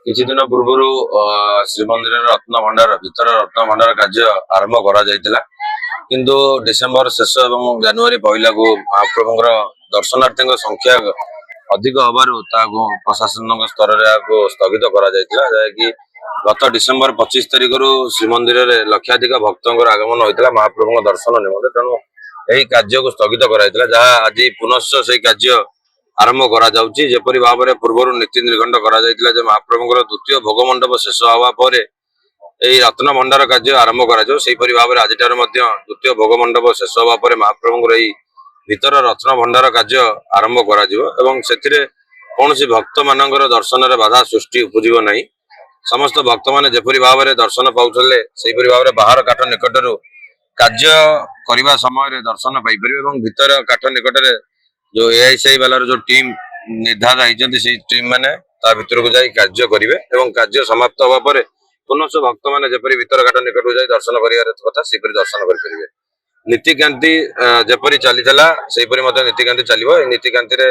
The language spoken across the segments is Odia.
କିଛି ଦିନ ପୂର୍ବରୁ ଶ୍ରୀମନ୍ଦିରର ରତ୍ନଭଣ୍ଡାର ଭିତର ରତ୍ନଭଣ୍ଡାର କାର୍ଯ୍ୟ ଆରମ୍ଭ କରାଯାଇଥିଲା, କିନ୍ତୁ ଡିସେମ୍ବର ଶେଷ ଏବଂ ଜାନୁଆରୀ ପହିଲାକୁ ମହାପ୍ରଭୁଙ୍କର ଦର୍ଶନାର୍ଥୀଙ୍କ ସଂଖ୍ୟା ଅଧିକ ହେବାରୁ ତାହାକୁ ପ୍ରଶାସନଙ୍କ ସ୍ତରରେ ଏହାକୁ ସ୍ଥଗିତ କରାଯାଇଥିଲା, ଯାହାକି ଗତ ଡିସେମ୍ବର 25 ତାରିଖରୁ ଶ୍ରୀମନ୍ଦିରରେ ଲକ୍ଷାଧିକ ଭକ୍ତଙ୍କର ଆଗମନ ହୋଇଥିଲା ମହାପ୍ରଭୁଙ୍କ ଦର୍ଶନ ନିମନ୍ତେ। ତେଣୁ ଏହି କାର୍ଯ୍ୟକୁ ସ୍ଥଗିତ କରାଯାଇଥିଲା, ଯାହା ଆଜି ପୁନଶ୍ଚ ସେହି କାର୍ଯ୍ୟ ଆରମ୍ଭ କରାଯାଉଛି। ଯେପରି ଭାବରେ ପୂର୍ବରୁ ନୀତି ନିର୍ଘଣ୍ଟ କରାଯାଇଥିଲା ଯେ ମହାପ୍ରଭୁଙ୍କର ଦ୍ୱିତୀୟ ଭୋଗ ମଣ୍ଡପ ଶେଷ ହେବା ପରେ ଏହି ରତ୍ନଭଣ୍ଡାର କାର୍ଯ୍ୟ ଆରମ୍ଭ କରାଯିବ, ସେହିପରି ଭାବରେ ଆଜିଠାରୁ ମଧ୍ୟ ଦ୍ୱିତୀୟ ଭୋଗ ମଣ୍ଡପ ଶେଷ ହେବା ପରେ ମହାପ୍ରଭୁଙ୍କର ଏହି ଭିତର ରତ୍ନଭଣ୍ଡାର କାର୍ଯ୍ୟ ଆରମ୍ଭ କରାଯିବ ଏବଂ ସେଥିରେ କୌଣସି ଭକ୍ତମାନଙ୍କର ଦର୍ଶନରେ ବାଧା ସୃଷ୍ଟି ଉପୁଜିବ ନାହିଁ। ସମସ୍ତ ଭକ୍ତମାନେ ଯେପରି ଭାବରେ ଦର୍ଶନ ପାଉଥିଲେ ସେହିପରି ଭାବରେ ବାହାର କାଠ ନିକଟରୁ କାର୍ଯ୍ୟ କରିବା ସମୟରେ ଦର୍ଶନ ପାଇପାରିବେ ଏବଂ ଭିତର କାଠ ନିକଟରେ जो एआईसीआई वालार जो टीम निर्धारित होइछन्ति से टीम माने ता भितर को जाई कार्य करिवे एवं कार्य समाप्त होबा परे पुनः भक्त माने जेपरि भितर घाट निकट को जाई दर्शन करिवार कथा सेपरि दर्शन करि परिबे। नीतिकांति जेपरि चलीथला सेपरि मते नीतिकांति चलिबो। ए नीतिकांति रे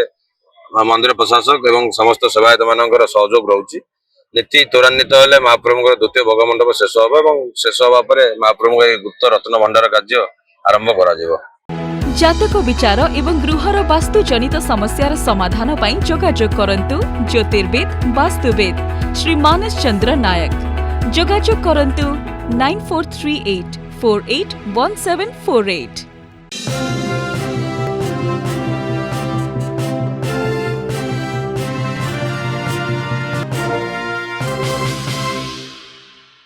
मंदिर प्रशासक एवं समस्त सेवायत मानकर सहयोग रहउची। नीति त्वरान्वित हेले महाप्रभुଙ୍କର द्वितीय भोग मंडप शेष होबा एवं शेष होबा परे महाप्रभुଙ୍କ गुप्त रत्न भंडार कार्य आरंभ करा जिवो। जातक विचार एवं गृहर वास्तु जनित समस्यार समाधान पाई जोगाजोग करंतु ज्योतिर्वेद वास्तुवेद श्री मानस चंद्र नायक। जोगाजोग करंतु 9438481748।